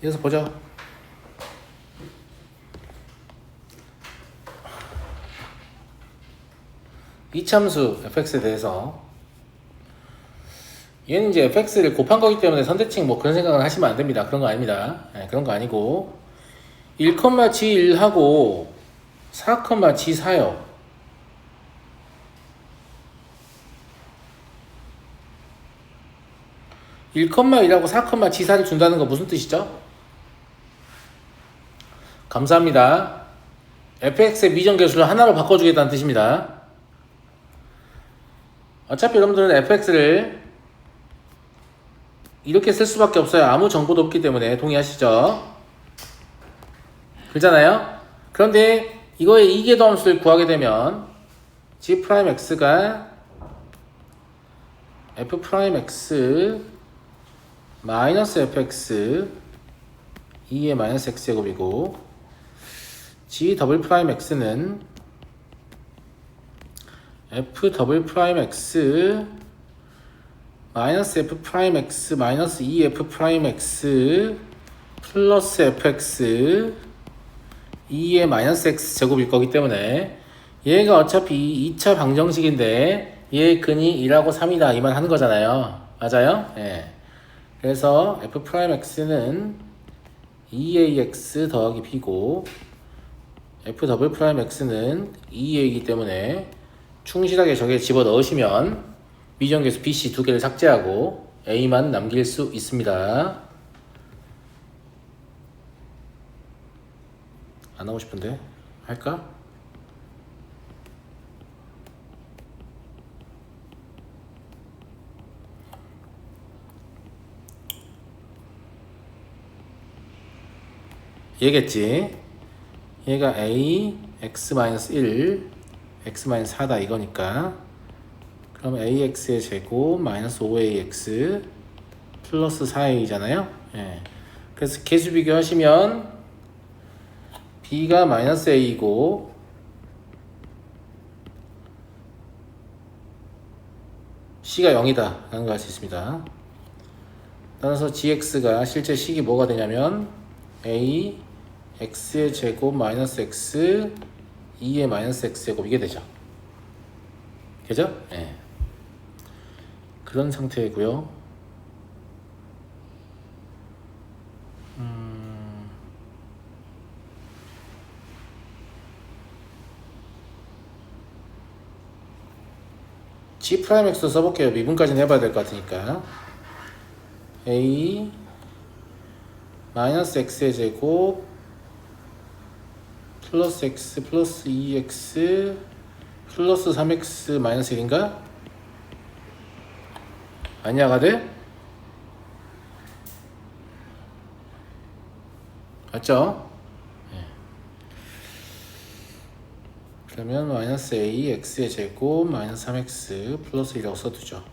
이어서 보죠. 이참수 fx에 대해서 얘는 이제 fx를 곱한 거기 때문에 선대칭 뭐 그런 생각은 하시면 안 됩니다. 그런 거 아닙니다. 네, 그런 거 아니고 1,G1하고 4,G4요. 1,1하고 4,G4를 준다는 거 무슨 뜻이죠? 감사합니다. fx의 미정계수를 하나로 바꿔주겠다는 뜻입니다. 어차피 여러분들은 fx를 이렇게 쓸 수밖에 없어요. 아무 정보도 없기 때문에. 동의하시죠? 그렇잖아요? 그런데 이거의 이계도함수를 구하게 되면 g'x가 f'x 마이너스 fx 2의 마이너스 x제곱이고 g'x는 f'x 마이너스 f'x 마이너스 2f'x 플러스 fx 2의 마이너스 x제곱일 거기 때문에 얘가 어차피 2차 방정식인데 얘의 근이 1하고 3이다 이 말 하는 거잖아요. 맞아요? 예. 그래서 f'x는 2ax 더하기 b고 f'x는 2a이기 때문에 충실하게 저기에 집어 넣으시면 미정계수 bc 두 개를 삭제하고 a만 남길 수 있습니다. 안 하고 싶은데 할까? 얘겠지. 얘가 a x-1 x-4다 이거니까 그럼 ax의 제곱 마이너스 5ax 플러스 4a잖아요. 예. 그래서 계수 비교하시면 b가 마이너스 a이고 c가 0이다 라는 걸 알 수 있습니다. 따라서 gx가 실제 식이 뭐가 되냐면 a x의 제곱 마이너스 x 2의 마이너스 x제곱 이게 되죠. 그죠? 예. 그런 상태이고요. g'x도 써볼게요. 미분까지는 해봐야 될 것 같으니까. a 마이너스 x의 제곱 플러스 x 플러스 2x 플러스 3x 마이너스 1인가? 아니야 가들? 맞죠? 네. 그러면 마이너스 a x의 제곱 마이너스 3x 플러스 1이라고 써두죠.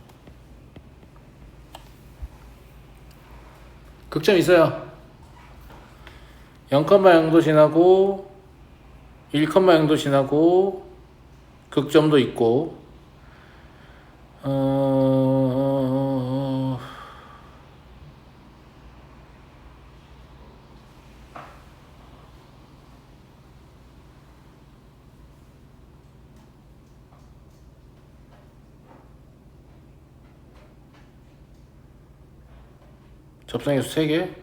극점 있어요. 0,0도 지나고 1,0도 지나고 극점도 있고 접선계수 3개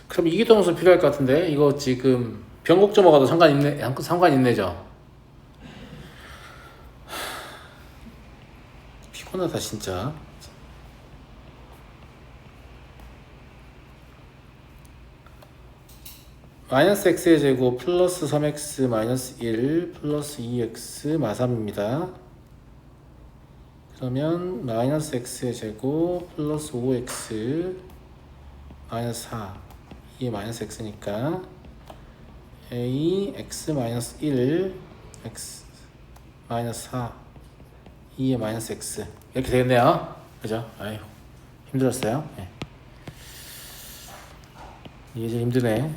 그럼 이기동수 필요할 것 같은데 이거 지금 변곡점하고도 상관 있네죠. 피곤하다 진짜. 마이너스 x의 제곱 플러스 3x 마이너스 1 플러스 2x 마3입니다. 그러면 마이너스 x의 제곱 플러스 5x 마이너스 4 2의 마이너스 x니까 a x 마이너스 1 x 마이너스 4 2의 마이너스 x 이렇게 되겠네요. 그죠? 아휴 힘들었어요. 네. 이게 제일 힘드네.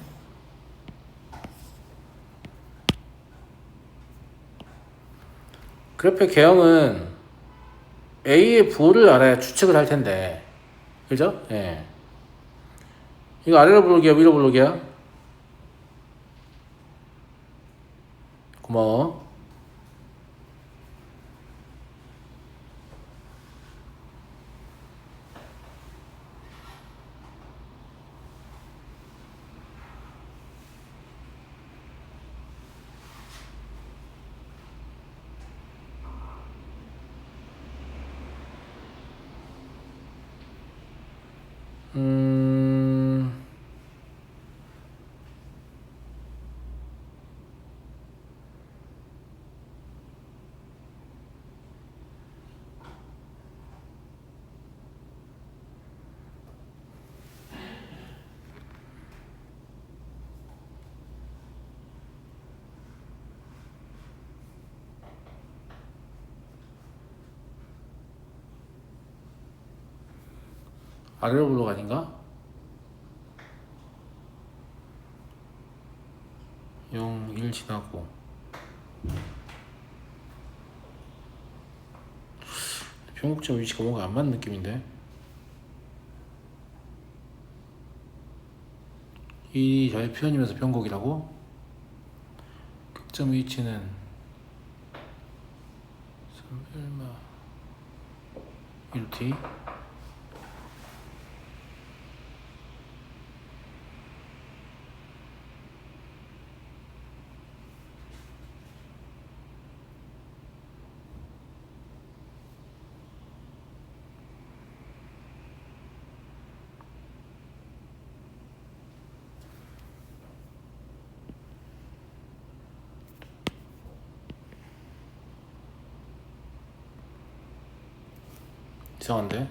그래프의 개형은 A의 부호를 알아야 추측을 할 텐데. 그죠? 예. 이거 아래로 부르기야, 위로 부르기야? 고마워. 음, 아래로 부르가 아닌가? 0, 1 지나고. 평곡점 위치가 뭔가 안 맞는 느낌인데. 이 잘 표현이면서 평곡이라고? 극점 위치는 3별마 1t. 이상한데?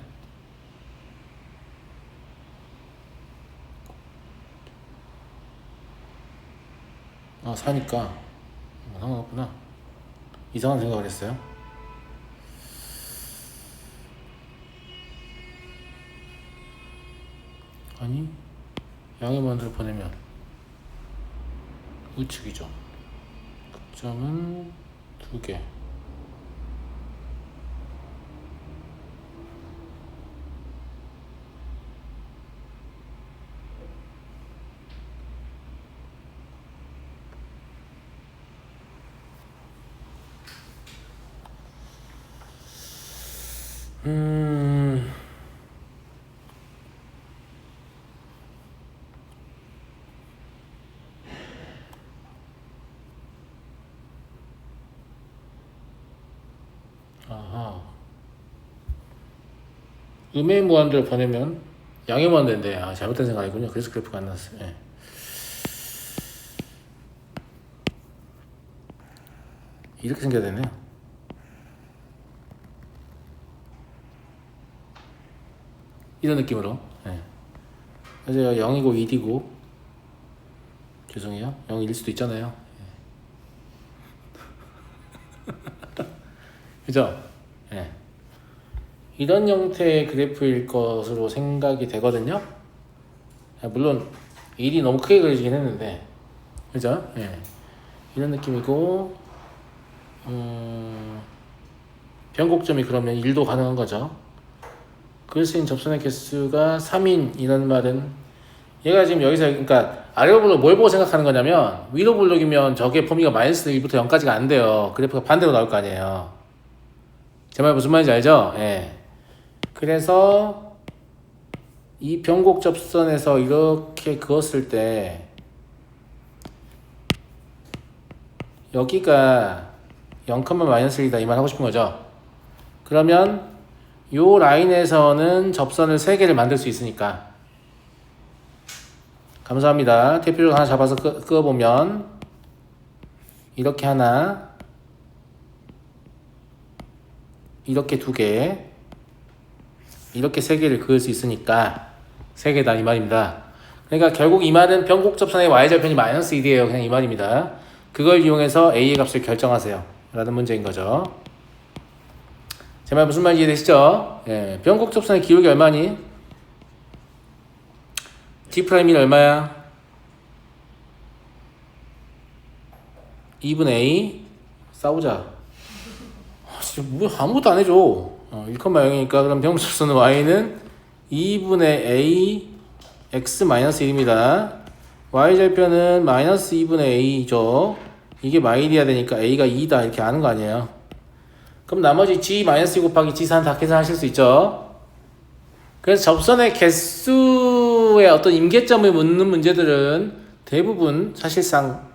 아, 사니까 상관없구나. 이상한 생각을 했어요. 아니, 양의 만들어 보내면 우측이죠. 극점은 2개. 아하. 음의 무한대로 보내면 양의 무한대인데, 아, 잘못된 생각이군요. 그래서 그래프가 안 나왔어요. 예. 이렇게 생겨야 되네요. 이런 느낌으로. 예. 그래서 0이고 1이고, 죄송해요. 0일 수도 있잖아요. 예. 그죠? 예. 이런 형태의 그래프일 것으로 생각이 되거든요. 물론 1이 너무 크게 그려지긴 했는데, 그죠? 예. 이런 느낌이고, 변곡점이 그러면 1도 가능한 거죠. 글 쓰인 접선의 개수가 3인 이런 말은, 얘가 지금 여기서, 그러니까 아래로 블록 뭘 보고 생각하는 거냐면, 위로 블록이면 저게 범위가 마이너스 1부터 0까지가 안 돼요. 그래프가 반대로 나올 거 아니에요. 제 말 무슨 말인지 알죠? 예. 그래서 이 변곡 접선에서 이렇게 그었을 때 여기가 0, 마이너스 1이다 이 말 하고 싶은 거죠. 그러면 요 라인에서는 접선을 3개를 만들 수 있으니까. 감사합니다. 대표를 하나 잡아서 그어보면 이렇게 하나, 이렇게 2개, 이렇게 3개를 그을 수 있으니까 3개다 이 말입니다. 그러니까 결국 이 말은 변곡 접선의 y절편이 마이너스 1이에요. 그냥 이 말입니다. 그걸 이용해서 a의 값을 결정하세요 라는 문제인 거죠. 제 말 무슨 말인지 이해되시죠? 예, 변곡 접선의 기울기 얼마니? D'이 얼마야? 2분의 A 싸우자. 뭐 아무것도 안 해줘. 1,0이니까 그럼 병법집선은 y는 2분의 a x-1입니다. y절편은 마이너스 2분의 a죠. 이게 마일이야 되니까 a가 2다 이렇게 아는 거 아니에요. 그럼 나머지 g-2 곱하기 g4 다 계산하실 수 있죠. 그래서 접선의 개수의 어떤 임계점을 묻는 문제들은 대부분 사실상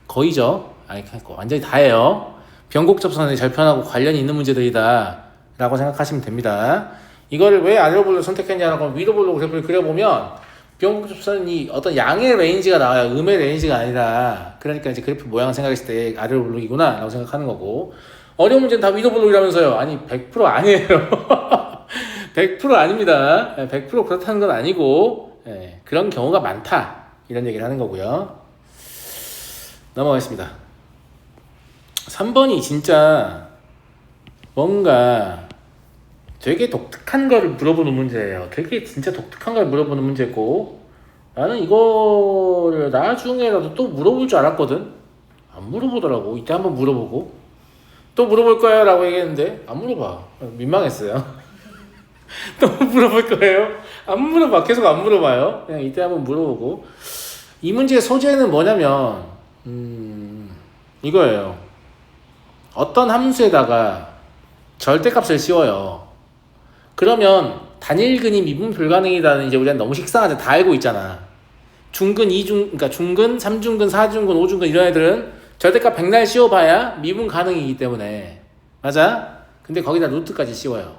거의죠. 아니 완전히 다예요. 변곡 접선의 절편하고 관련이 있는 문제들이다 라고 생각하시면 됩니다. 이거를 왜 아래로 볼로 선택했냐라고 위로 볼로 그래프를 그려보면 변곡 접선이 어떤 양의 레인지가 나와요. 음의 레인지가 아니라. 그러니까 이제 그래프 모양 생각했을 때 아래로 볼록이구나 라고 생각하는 거고, 어려운 문제는 다 위로 볼록이라면서요. 아니 100% 아니에요. 100% 아닙니다. 100% 그렇다는 건 아니고, 그런 경우가 많다 이런 얘기를 하는 거고요. 넘어가겠습니다. 3번이 진짜 뭔가 되게 독특한 거를 물어보는 문제예요. 되게 진짜 독특한 걸 물어보는 문제고, 나는 이거를 나중에라도 또 물어볼 줄 알았거든. 안 물어보더라고. 이때 한번 물어보고 또 물어볼 거예요 라고 얘기했는데 안 물어봐. 민망했어요. 또 물어볼 거예요? 안 물어봐. 계속 안 물어봐요. 그냥 이때 한번 물어보고. 이 문제의 소재는 뭐냐면 이거예요. 어떤 함수에다가 절대값을 씌워요. 그러면 단일근이 미분 불가능이다는 이제 우리가 너무 식상하게 다 알고 있잖아. 중근, 그러니까 중근, 3중근, 4중근, 5중근 이런 애들은 절대값 백날 씌워봐야 미분 가능이기 때문에. 맞아? 근데 거기다 루트까지 씌워요.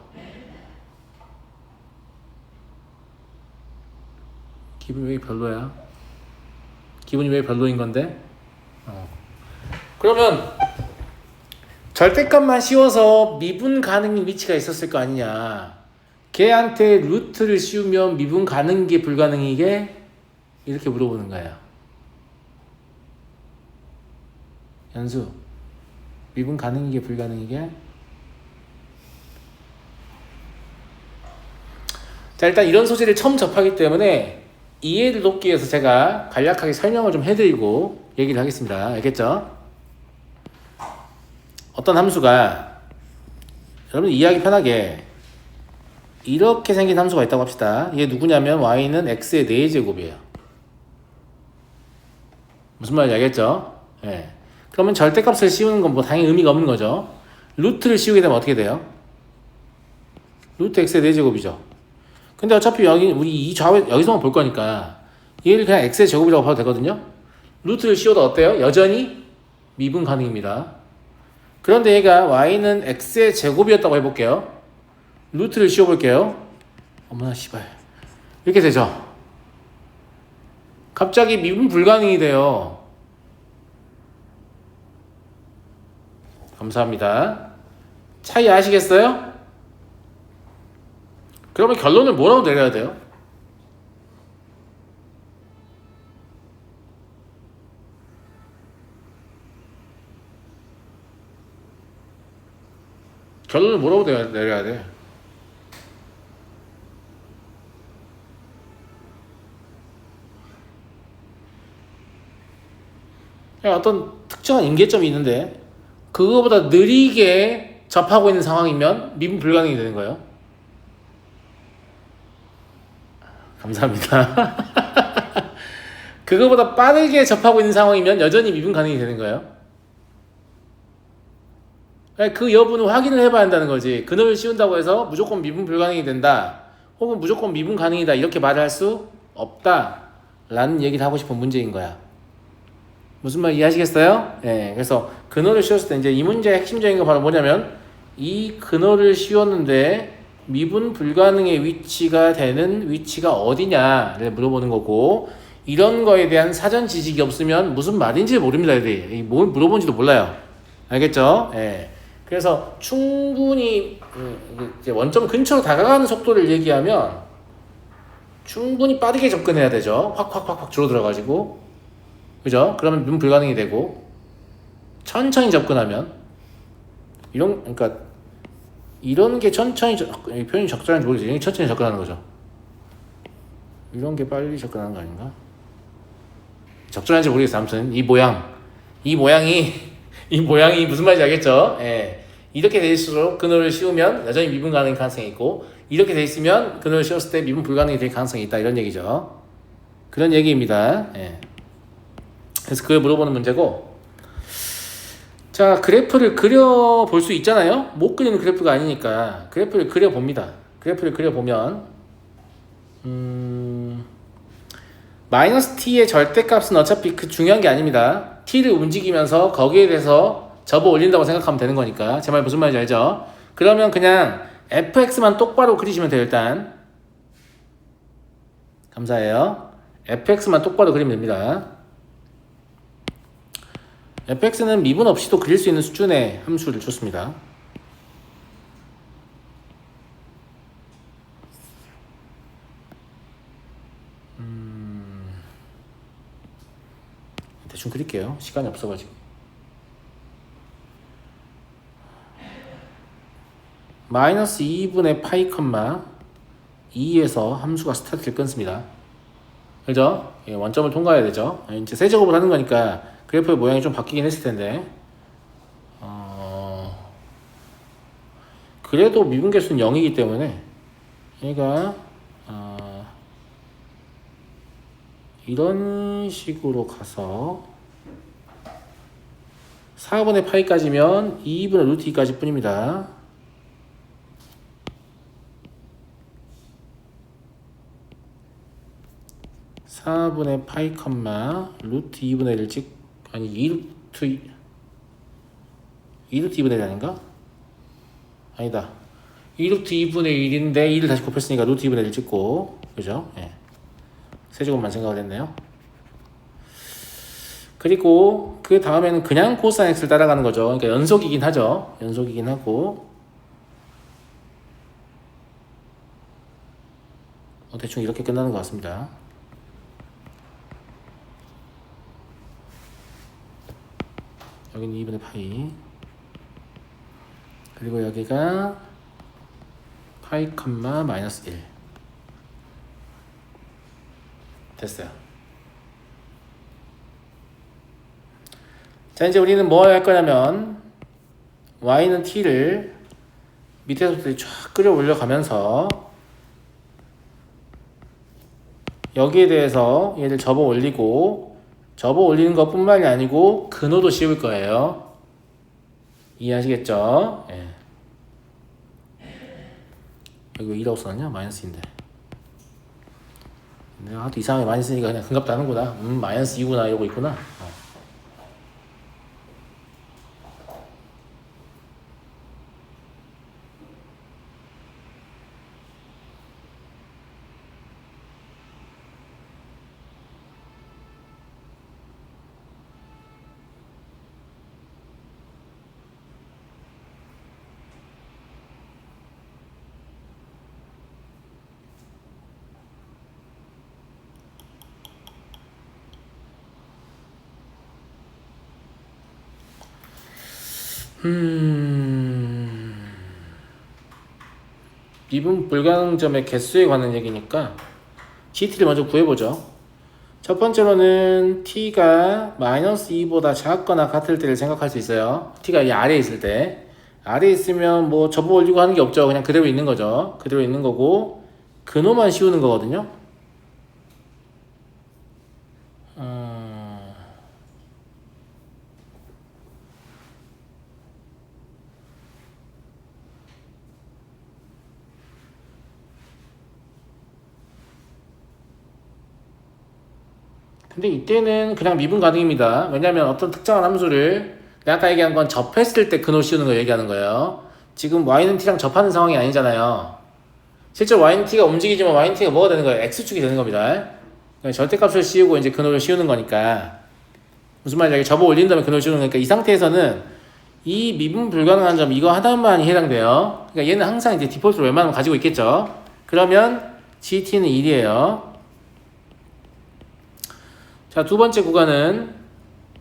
기분이 왜 별로야? 기분이 왜 별로인 건데? 그러면 절대값만 씌워서 미분 가능인 위치가 있었을 거 아니냐. 걔한테 루트를 씌우면 미분 가능이게 불가능이게? 이렇게 물어보는 거야. 연수, 미분 가능이게 불가능이게? 자, 일단 이런 소재를 처음 접하기 때문에 이해를 돕기 위해서 제가 간략하게 설명을 좀 해드리고 얘기를 하겠습니다. 알겠죠? 어떤 함수가, 여러분 이해하기 편하게 이렇게 생긴 함수가 있다고 합시다. 이게 누구냐면 y는 x의 4제곱이에요. 무슨 말인지 알겠죠? 예. 그러면 절대값을 씌우는 건 뭐 당연히 의미가 없는 거죠. 루트를 씌우게 되면 어떻게 돼요? 루트 x의 4제곱이죠. 근데 어차피 여기 우리 이 좌우 여기서만 볼 거니까 얘를 그냥 x의 제곱이라고 봐도 되거든요. 루트를 씌워도 어때요? 여전히 미분 가능입니다. 그런데 얘가 y는 x의 제곱이었다고 해볼게요. 루트를 씌워볼게요. 어머나 씨발, 이렇게 되죠. 갑자기 미분 불가능이 돼요. 감사합니다. 차이 아시겠어요? 그러면 결론을 뭐라고 내려야 돼요? 결론을 뭐라고 내려야 돼? 그냥 어떤 특정한 임계점이 있는데 그거보다 느리게 접하고 있는 상황이면 미분 불가능이 되는 거예요. 감사합니다. 그거보다 빠르게 접하고 있는 상황이면 여전히 미분 가능이 되는 거예요. 그 여부는 확인을 해봐야 한다는 거지. 그놈을 씌운다고 해서 무조건 미분 불가능이 된다, 혹은 무조건 미분 가능이다 이렇게 말을 할 수 없다 라는 얘기를 하고 싶은 문제인 거야. 무슨 말 이해하시겠어요? 네, 그래서 근호를 씌웠을 때 이제 이 문제의 핵심적인 거 바로 뭐냐면, 이 근호를 씌웠는데 미분 불가능의 위치가 되는 위치가 어디냐를 물어보는 거고, 이런 거에 대한 사전 지식이 없으면 무슨 말인지 모릅니다. 애들이 뭘 물어본지도 몰라요. 알겠죠? 예. 그래서 충분히 이제 원점 근처로 다가가는 속도를 얘기하면 충분히 빠르게 접근해야 되죠. 확 줄어들어가지고, 그죠? 그러면 미분 불가능이 되고, 천천히 접근하면 그러니까 이런 게 천천히 표현이 적절한지 모르겠어요. 이런 게 천천히 접근하는 거죠. 이런 게 빨리 접근하는 거 아닌가? 적절한지 모르겠어요. 아무튼 이 모양이 무슨 말인지 알겠죠? 예. 이렇게 될수록 근호를 씌우면 여전히 미분 가능일 가능성이 있고 이렇게 돼 있으면 근호를 씌웠을 때 미분 불가능이 될 가능성이 있다 이런 얘기죠. 그런 얘기입니다. 예. 그래서 그걸 물어보는 문제고 자 그래프를 그려볼 수 있잖아요. 못 그리는 그래프가 아니니까 그래프를 그려봅니다. 그래프를 그려보면 마이너스 t의 절대값은 어차피 그 중요한 게 아닙니다. t를 움직이면서 거기에 대해서 접어 올린다고 생각하면 되는 거니까 제 말 무슨 말인지 알죠? 그러면 그냥 fx만 똑바로 그리시면 돼요. 일단 감사해요. fx만 똑바로 그리면 됩니다. fx는 미분 없이도 그릴 수 있는 수준의 함수를 줬습니다. 대충 그릴게요. 시간이 없어가지고. 마이너스 2분의 파이 컴마 2에서 함수가 스타트를 끊습니다. 그죠? 예, 원점을 통과해야 되죠. 이제 세제곱을 하는 거니까 그래프의 모양이 좀 바뀌긴 했을 텐데 그래도 미분계수는 0이기 때문에 얘가 이런 식으로 가서 4분의 파이까지면 2분의 루트 2까지 뿐입니다. (4분의 파이 컴마) 루트 2분의 1을 아니 2루트 2분의 1 아닌가? 아니다 2루트 2분의 1인데 2를 다시 곱했으니까 루트 2분의 1 찍고 그죠? 예. 세제곱만 생각을 했네요. 그리고 그 다음에는 그냥 코사인 x를 따라가는 거죠. 그러니까 연속이긴 하죠. 연속이긴 하고 대충 이렇게 끝나는 것 같습니다. 여기는 2분의 파이 그리고 여기가 파이 컴마 마이너스 1 됐어요. 자 이제 우리는 뭐 할 거냐면 y는 t를 밑에서부터 쫙 끌어 올려가면서 여기에 대해서 얘를 접어 올리고 접어 올리는 것 뿐만이 아니고 근호도 씌울 거예요. 이해하시겠죠? 예. 여기 왜 2라고 써놨냐? 마이너스인데 내가 하도 이상하게 많이 쓰니까 그냥 금값도 하는구나. 마이너스 2구나 이러고 있구나. 미분 불가능점의 개수에 관한 얘기니까 GT를 먼저 구해보죠. 첫 번째로는 t가 마이너스 2보다 작거나 같을 때를 생각할 수 있어요. t가 이 아래에 있을 때 아래에 있으면 뭐 접어 올리고 하는 게 없죠. 그냥 그대로 있는 거죠. 그대로 있는 거고 근호만 씌우는 거거든요. 근데 이때는 그냥 미분 가능입니다. 왜냐하면 어떤 특정한 함수를 내가 아까 얘기한 건 접했을 때 근호 씌우는 거 얘기하는 거예요. 지금 y는 t랑 접하는 상황이 아니잖아요. 실제로 y는 t가 움직이지만 y는 t가 뭐가 되는 거예요? x축이 되는 겁니다. 그러니까 절대값을 씌우고 이제 근호를 씌우는 거니까 무슨 말이냐 접어 올린 다음에 근호를 씌우는 거니까 이 상태에서는 이 미분 불가능한 점 이거 하나만이 해당돼요. 그러니까 얘는 항상 이제 디폴트로 웬만하면 가지고 있겠죠. 그러면 GT는 1이에요. 자, 두 번째 구간은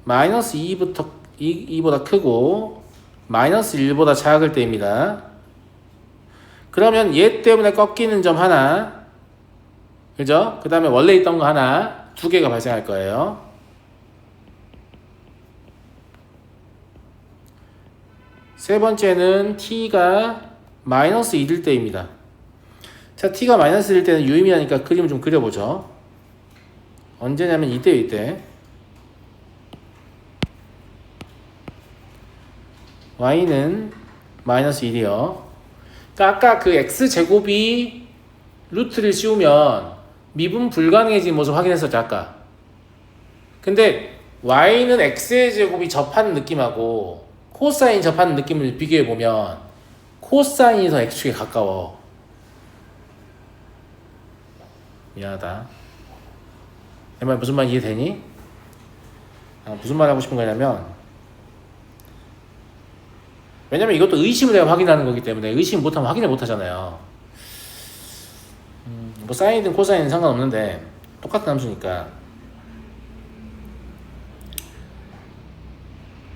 마이너스 2보다 크고 마이너스 1보다 작을 때입니다. 그러면 얘 때문에 꺾이는 점 하나, 그죠? 그 다음에 원래 있던 거 하나, 두 개가 발생할 거예요. 세 번째는 t가 마이너스 1일 때입니다. 자, t가 마이너스 1일 때는 유의미하니까 그림을 좀 그려보죠. 언제냐면 이때 y는 마이너스 1이요. 그러니까 아까 그 x제곱이 루트를 씌우면 미분 불가능해진 모습 확인했었죠, 아까. 근데 y는 x의 제곱이 접하는 느낌하고 코사인 접하는 느낌을 비교해보면 코사인이 더 x축에 가까워. 미안하다. 내 말 무슨 말 이해되니? 무슨 말 하고 싶은 거냐면, 왜냐면 이것도 의심을 내가 확인하는 거기 때문에 의심 못하면 확인을 못하잖아요. 뭐 사인이든 코사인은 상관없는데 똑같은 함수니까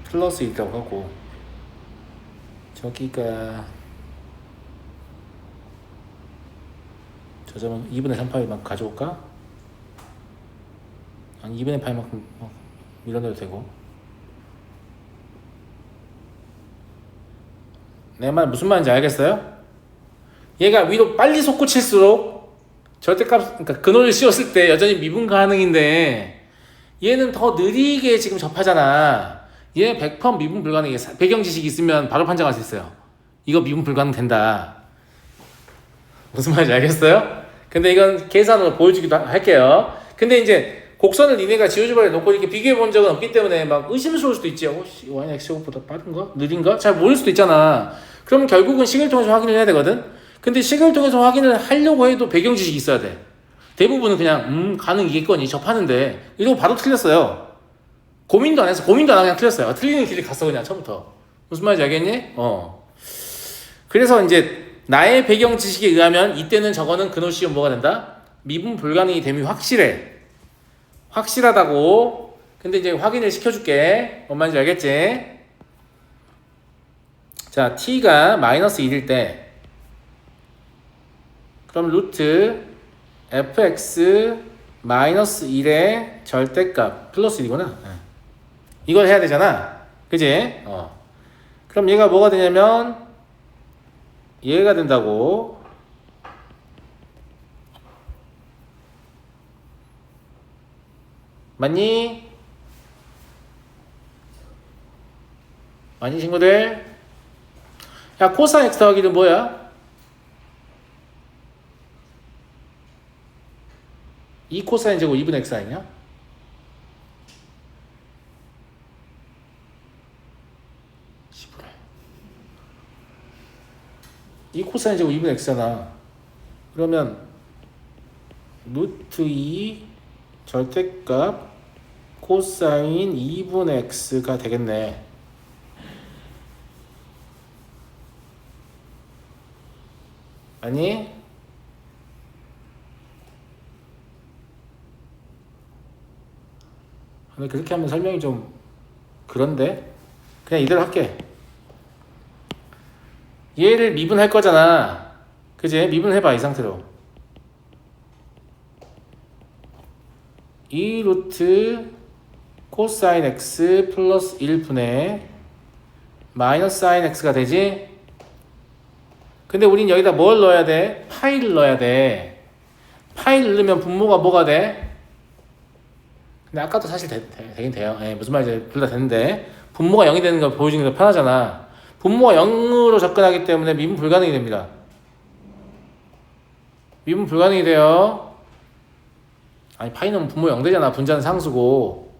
플러스 있다고 하고, 저기가 저 점은 2분의 3파이만큼 가져올까? 아니 2분의 파이만큼 밀어내도 되고. 내 말 무슨 말인지 알겠어요? 얘가 위로 빨리 솟구칠수록 절대값, 그러니까 근호를 씌웠을 때 여전히 미분 가능인데 얘는 더 느리게 지금 접하잖아. 얘 100% 미분 불가능해. 배경 지식이 있으면 바로 판정할 수 있어요. 이거 미분 불가능 된다. 무슨 말인지 알겠어요? 근데 이건 계산으로 보여주기도 할게요. 근데 이제 곡선을 니네가 지오지브라에 놓고 이렇게 비교해 본 적은 없기 때문에 막 의심스러울 수도 있지. y는 x제곱보다 빠른가? 느린가? 잘 모를 수도 있잖아. 그럼 결국은 식을 통해서 확인을 해야 되거든? 근데 식을 통해서 확인을 하려고 해도 배경 지식이 있어야 돼. 대부분은 그냥 가능이겠거니 접하는데 이러고 바로 틀렸어요. 고민도 안 해서 고민도 안 하고 그냥 틀렸어요. 틀리는 길을 갔어 그냥 처음부터. 무슨 말인지 알겠니? 그래서 이제 나의 배경 지식에 의하면 이때는 저거는 근호 시험 뭐가 된다? 미분 불가능이 됨이 확실해. 확실하다고. 근데 이제 확인을 시켜줄게. 뭔 말인지 알겠지? 자, t가 마이너스 1일 때 그럼 루트 fx 마이너스 1의 절대값 플러스 1이구나. 이걸 해야 되잖아. 그지? 그럼 얘가 뭐가 되냐면 얘가 된다고. 맞니? 맞니 친구들? 야, 코사인 x 더하기는 뭐야? 2 코사인 제곱 2분의 x 아니냐? 이 코사인 제곱 2분의 x잖아. 그러면 루트 2 절대값 코사인 2분의 x가 되겠네. 아니? 근데 그렇게 하면 설명이 좀 그런데? 그냥 이대로 할게. 얘를 미분할 거잖아. 그지? 미분해봐 이 상태로. 2 루트 코사인 x 플러스 1분의 마이너스 사인 x가 되지? 근데 우린 여기다 뭘 넣어야 돼? 파이를 넣어야 돼. 파이를 넣으면 분모가 뭐가 돼? 근데 아까도 사실 되긴 돼요. 무슨 말인지 둘 다 되는데 분모가 0이 되는 걸 보여주는 게 더 편하잖아. 분모가 0으로 접근하기 때문에 미분 불가능이 됩니다. 미분 불가능이 돼요. 아니 파이는 분모 0 되잖아. 분자는 상수고.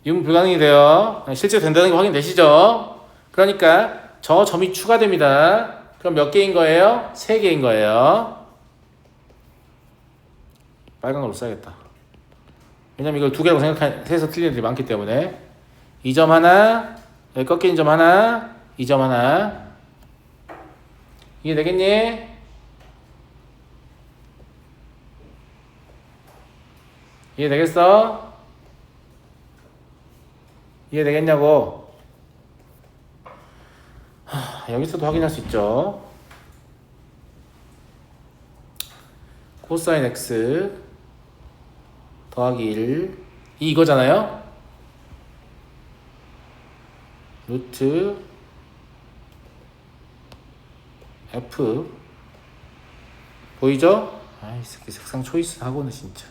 미분 불가능이 돼요. 실제로 된다는 게 확인되시죠? 그러니까 저 점이 추가됩니다. 그럼 몇 개인 거예요? 3개인 거예요. 빨간 걸로 써야겠다. 왜냐면 이걸 2개라고 생각해서 틀린 애들이 많기 때문에. 이 점 하나, 여기 꺾이는 점 하나, 이 점 하나. 이해되겠니? 이해되겠어? 이해되겠냐고? 여기서도 확인할 수 있죠. 코사인 x 더하기 1 이거잖아요. 루트 F 보이죠? 아이 새끼 색상 초이스 하고는 진짜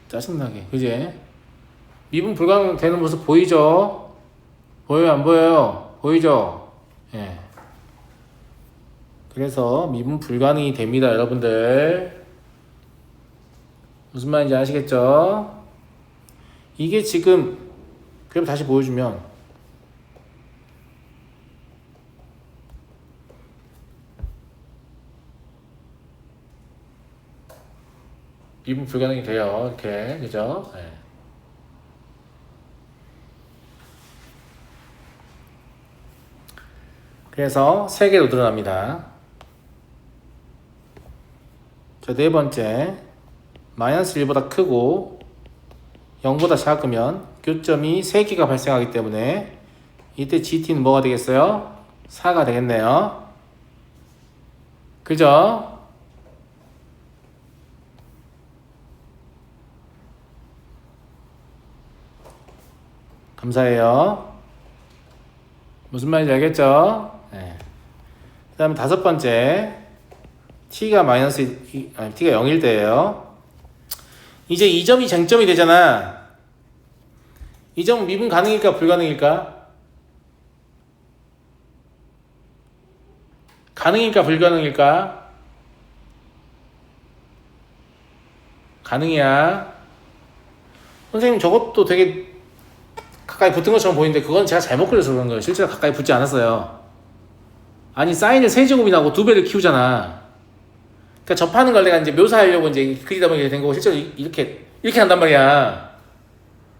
짜증나게 그지? 미분 불가능 되는 모습 보이죠? 보여요 안 보여요? 보이죠? 예. 그래서 미분 불가능이 됩니다 여러분들. 무슨 말인지 아시겠죠? 이게 지금 그럼 다시 보여주면 미분 불가능이 돼요 이렇게 그죠? 네. 그래서 3개로 드러납니다. 자, 네 번째 마이너스 1보다 크고 0보다 작으면 교점이 3개가 발생하기 때문에 이때 GT는 뭐가 되겠어요? 4가 되겠네요. 그죠? 감사해요. 무슨 말인지 알겠죠? 네. 그 다음에 5번째 t가 t가 0일 때예요. 이제 이 점이 쟁점이 되잖아. 이 점은 미분 가능일까 불가능일까? 가능일까 불가능일까? 가능이야. 선생님 저것도 되게 가까이 붙은 것처럼 보이는데 그건 제가 잘못 그려서 그런 거예요. 실제로 가까이 붙지 않았어요. 아니 사인을 세제곱이 나고 2배를 키우잖아. 그러니까 접하는 걸 내가 이제 묘사하려고 이제 그리다 보니까 된 거고 실제로 이렇게 한단 말이야.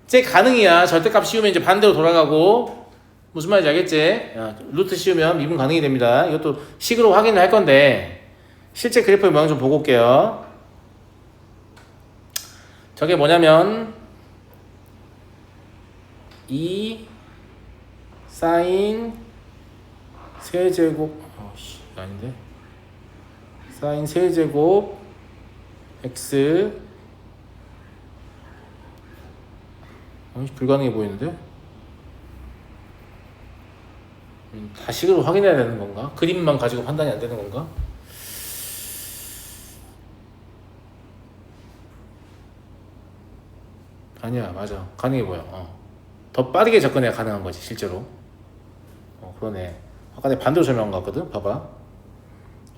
제 가능이야. 절대값 씌우면 이제 반대로 돌아가고 무슨 말인지 알겠지? 루트 씌우면 미분 가능이 됩니다. 이것도 식으로 확인을 할 건데 실제 그래프의 모양 좀 보고 올게요. 저게 뭐냐면 2 사인 세제곱 아닌데 사인 세제곱 x 불가능해 보이는데 다식으로 확인해야 되는 건가? 그림만 가지고 판단이 안 되는 건가? 아니야 맞아 가능해 보여. 더 빠르게 접근해야 가능한 거지 실제로. 그러네. 아까 내가 반대로 설명한 것 같거든. 봐봐.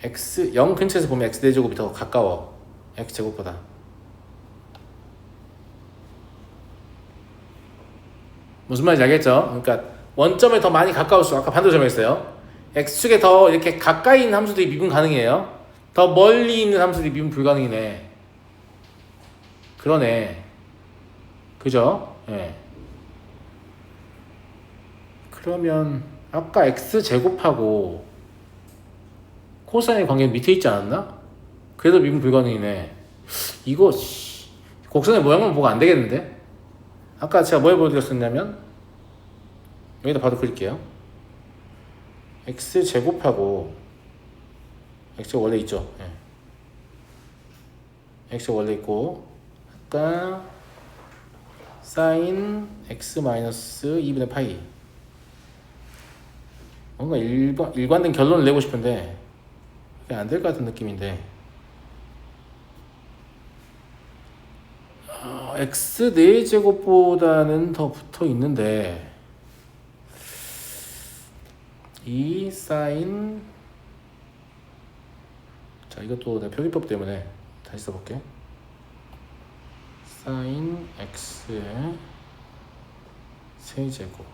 x 0 근처에서 보면 x 제곱이 더 가까워. x 제곱보다. 무슨 말인지 알겠죠? 그러니까 원점에 더 많이 가까울수록 아까 반대로 설명했어요. x축에 더 이렇게 가까이 있는 함수들이 미분 가능해요. 더 멀리 있는 함수들이 미분 불가능이네. 그러네. 그죠? 예. 네. 그러면 아까 x 제곱하고 코사인의 관계는 밑에 있지 않았나? 그래도 미분 불가능이네. 이거 곡선의 모양만 보고 안 되겠는데? 아까 제가 뭐 해보여드렸었냐면 여기다 바로 그릴게요. x 제곱하고 x가 원래 있죠. 네. x가 원래 있고 아까 사인 x 마이너스 2분의 파이 뭔가 일관된 결론을 내고 싶은데 그게 안 될 것 같은 느낌인데 x 4제곱보다는 더 붙어 있는데 2 사인 자 이것도 내 표기법 때문에 다시 써볼게. 사인 x의 세제곱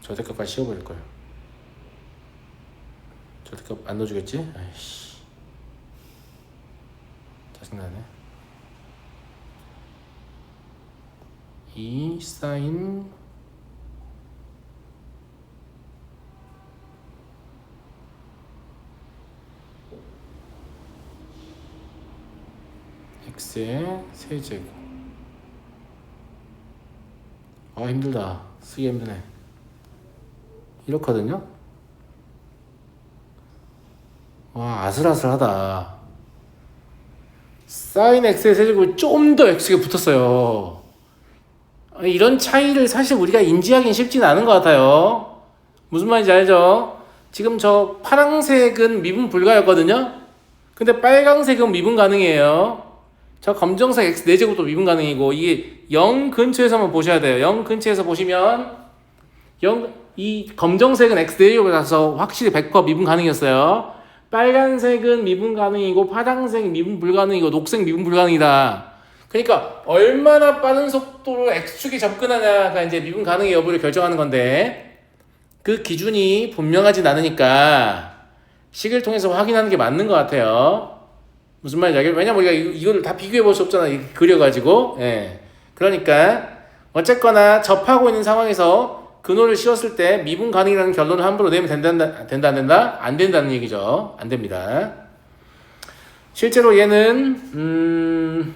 절대값까지 씌워버릴 거예요. 절대값 안 넣어주겠지? 아이씨 짜증나네. 2 사인 x의 세제곱. 힘들다. 쓰기 힘드네. 이렇거든요. 와 아슬아슬하다. 사인 x의 세제곱이 좀 더 x가 붙었어요. 이런 차이를 사실 우리가 인지하기는 쉽지는 않은 것 같아요. 무슨 말인지 알죠? 지금 저 파란색은 미분 불가였거든요. 근데 빨강색은 미분 가능해요. 저 검정색 x 4제곱도 미분 가능이고, 이게 0 근처에서만 보셔야 돼요. 0 근처에서 보시면 이 검정색은 x 4제곱이라서 확실히 100% 미분 가능이었어요. 빨간색은 미분 가능이고, 파란색 미분 불가능이고, 녹색 미분 불가능이다. 그러니까 얼마나 빠른 속도로 x축에 접근하냐가 이제 미분 가능의 여부를 결정하는 건데, 그 기준이 분명하진 않으니까 식을 통해서 확인하는 게 맞는 것 같아요. 무슨 말인지 알겠죠? 왜냐면 우리가 이거를 다 비교해 볼 수 없잖아. 그려가지고. 예. 그러니까 어쨌거나 접하고 있는 상황에서 근호를 씌웠을 때 미분 가능이라는 결론을 함부로 내면 된다 안 된다? 안 된다는 얘기죠. 안 됩니다. 실제로 얘는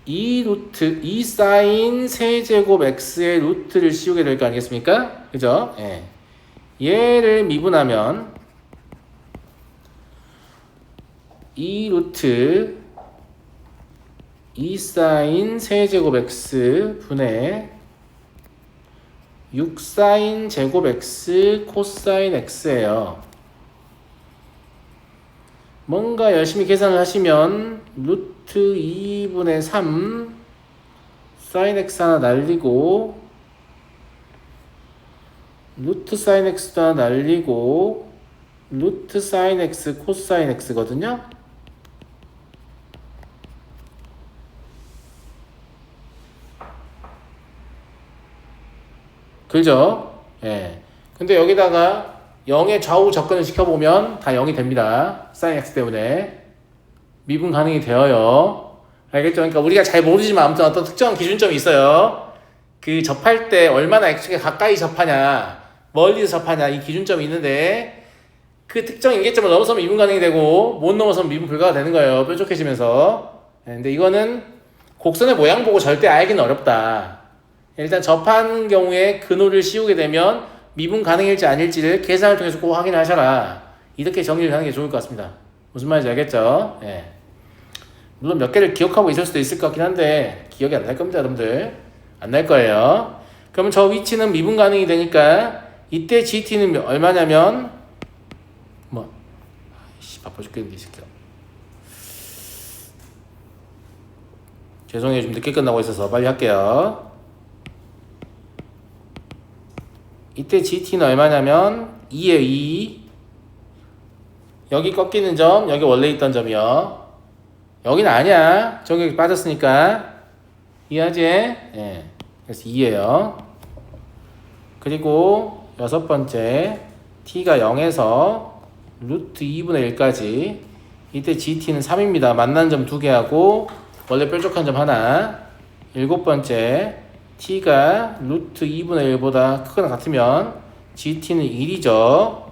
2 사인 세제곱 x의 루트를 씌우게 될 거 아니겠습니까? 그죠? 예. 얘를 미분하면 2 루트 2 사인 세제곱 x 분의 6 사인 제곱 x 코사인 x예요. 뭔가 열심히 계산을 하시면 루트 2분의 3 사인 x 하나 날리고 루트 사인 x도 하나 날리고 루트 사인 x 코사인 x거든요. 그죠? 예. 근데 여기다가 0의 좌우 접근을 시켜보면 다 0이 됩니다. sin x 때문에. 미분 가능이 되어요. 알겠죠? 그러니까 우리가 잘 모르지만 아무튼 어떤 특정한 기준점이 있어요. 그 접할 때 얼마나 x축에 가까이 접하냐, 멀리서 접하냐, 이 기준점이 있는데, 그 특정 인계점을 넘어서면 미분 가능이 되고, 못 넘어서면 미분 불가가 되는 거예요. 뾰족해지면서. 근데 이거는 곡선의 모양 보고 절대 알기는 어렵다. 일단 접한 경우에 근호를 씌우게 되면 미분 가능일지 아닐지를 계산을 통해서 꼭 확인하셔라. 이렇게 정리를 하는 게 좋을 것 같습니다. 무슨 말인지 알겠죠? 예. 물론 몇 개를 기억하고 있을 수도 있을 것 같긴 한데 기억이 안 날 겁니다, 여러분들. 안 날 거예요. 그러면 저 위치는 미분 가능이 되니까 이때 GT는 얼마냐면 바빠 죽겠는데 이 새끼야. 죄송해요, 좀 늦게 끝나고 있어서 빨리 할게요. 이때 GT는 얼마냐면 2에요 2. 여기 꺾이는 점, 여기 원래 있던 점이요. 여기는 아니야. 저기 빠졌으니까. 이해하지? 예. 그래서 2에요. 그리고 여섯 번째 T가 0에서 루트 2분의 1까지. 이때 GT는 3입니다. 만난 점 2개 하고 원래 뾰족한 점 하나. 일곱 번째 T가 루트 2분의 1보다 크거나 같으면 GT는 1이죠.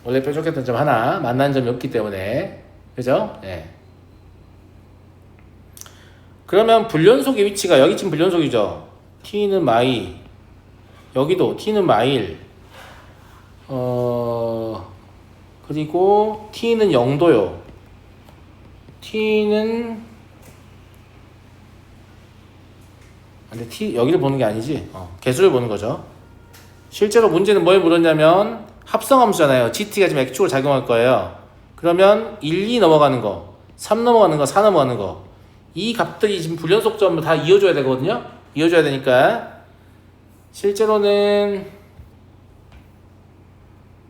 원래 뾰족했던 점 하나, 만난 점이 없기 때문에. 그죠? 예. 그러면 불연속의 위치가 여기쯤 불연속이죠. T는 마이, 여기도 T는 마일, 그리고 T는 0도요. T는 근데 T 여기를 보는 게 아니지. 개수를 보는 거죠. 실제로 문제는 뭘 물었냐면 합성함수잖아요. GT가 지금 X축으로 작용할 거예요. 그러면 1, 2 넘어가는 거, 3 넘어가는 거, 4 넘어가는 거, 이 값들이 지금 불연속점을 다 이어줘야 되거든요. 이어줘야 되니까 실제로는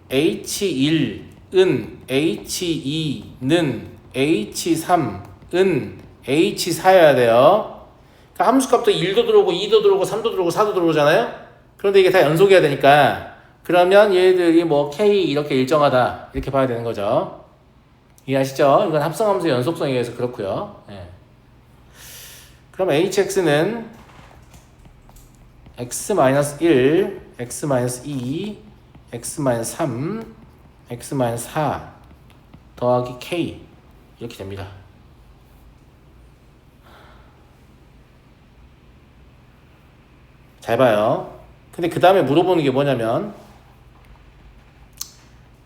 H1은 H2는 H3은 H4여야 돼요. 그러니까 함수값도 1도 들어오고 2도 들어오고 3도 들어오고 4도 들어오잖아요. 그런데 이게 다 연속이어야 되니까 그러면 얘들이 뭐 K 이렇게 일정하다 이렇게 봐야 되는 거죠. 이해하시죠? 이건 합성함수의 연속성에 의해서 그렇고요. 예. 그럼 hx는 x-1, x-2, x-3, x-4 더하기 k 이렇게 됩니다. 잘 봐요. 근데 그 다음에 물어보는 게 뭐냐면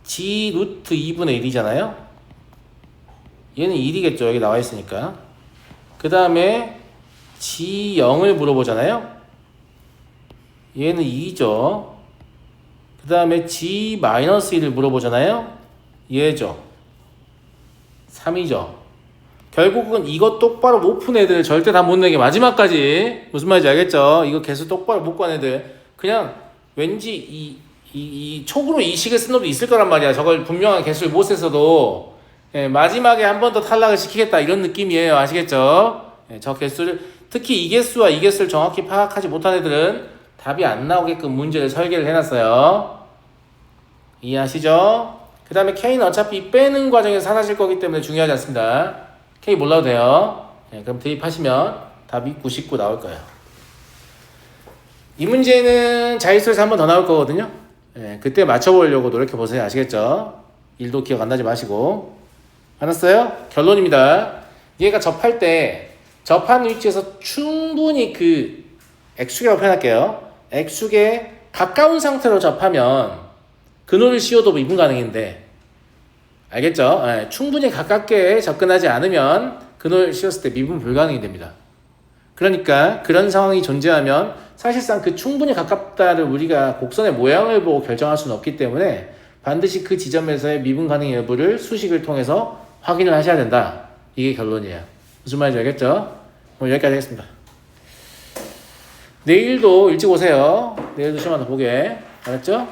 g 루트 2분의 1이잖아요. 얘는 1이겠죠. 여기 나와 있으니까. 그 다음에 G0을 물어보잖아요. 얘는 2죠. 그 다음에 G-1을 물어보잖아요. 얘죠. 3이죠. 결국은 이거 똑바로 못 푼 애들 절대 다 못 내게 마지막까지 무슨 말인지 알겠죠? 이거 개수 똑바로 못 간 애들 그냥 왠지 이 촉으로 이 식을 쓴 놈도 있을 거란 말이야. 저걸 분명한 개수를 못 세서도 예, 마지막에 한 번 더 탈락을 시키겠다 이런 느낌이에요. 아시겠죠? 예, 저 개수를 특히 이 개수와 이 개수를 정확히 파악하지 못한 애들은 답이 안 나오게끔 문제를 설계를 해놨어요. 이해하시죠? 그 다음에 K는 어차피 빼는 과정에서 사라질 거기 때문에 중요하지 않습니다. K 몰라도 돼요. 네, 그럼 대입하시면 답이 99 나올 거예요. 이 문제는 자릿수에서 한 번 더 나올 거거든요. 네, 그때 맞춰보려고 노력해보세요. 아시겠죠? 1도 기억 안 나지 마시고. 알았어요? 결론입니다. 얘가 접할 때 접한 위치에서 충분히 그 X축이라고 표현할게요. X축에 가까운 상태로 접하면 근호를 씌워도 미분 가능인데 알겠죠? 네, 충분히 가깝게 접근하지 않으면 근호를 씌웠을 때 미분 불가능이 됩니다. 그러니까 그런 상황이 존재하면 사실상 그 충분히 가깝다를 우리가 곡선의 모양을 보고 결정할 수는 없기 때문에 반드시 그 지점에서의 미분 가능 여부를 수식을 통해서 확인을 하셔야 된다. 이게 결론이에요. 무슨 말인지 알겠죠? 오늘 여기까지 하겠습니다. 내일도 일찍 오세요. 내일도 시간 더 보게. 알았죠?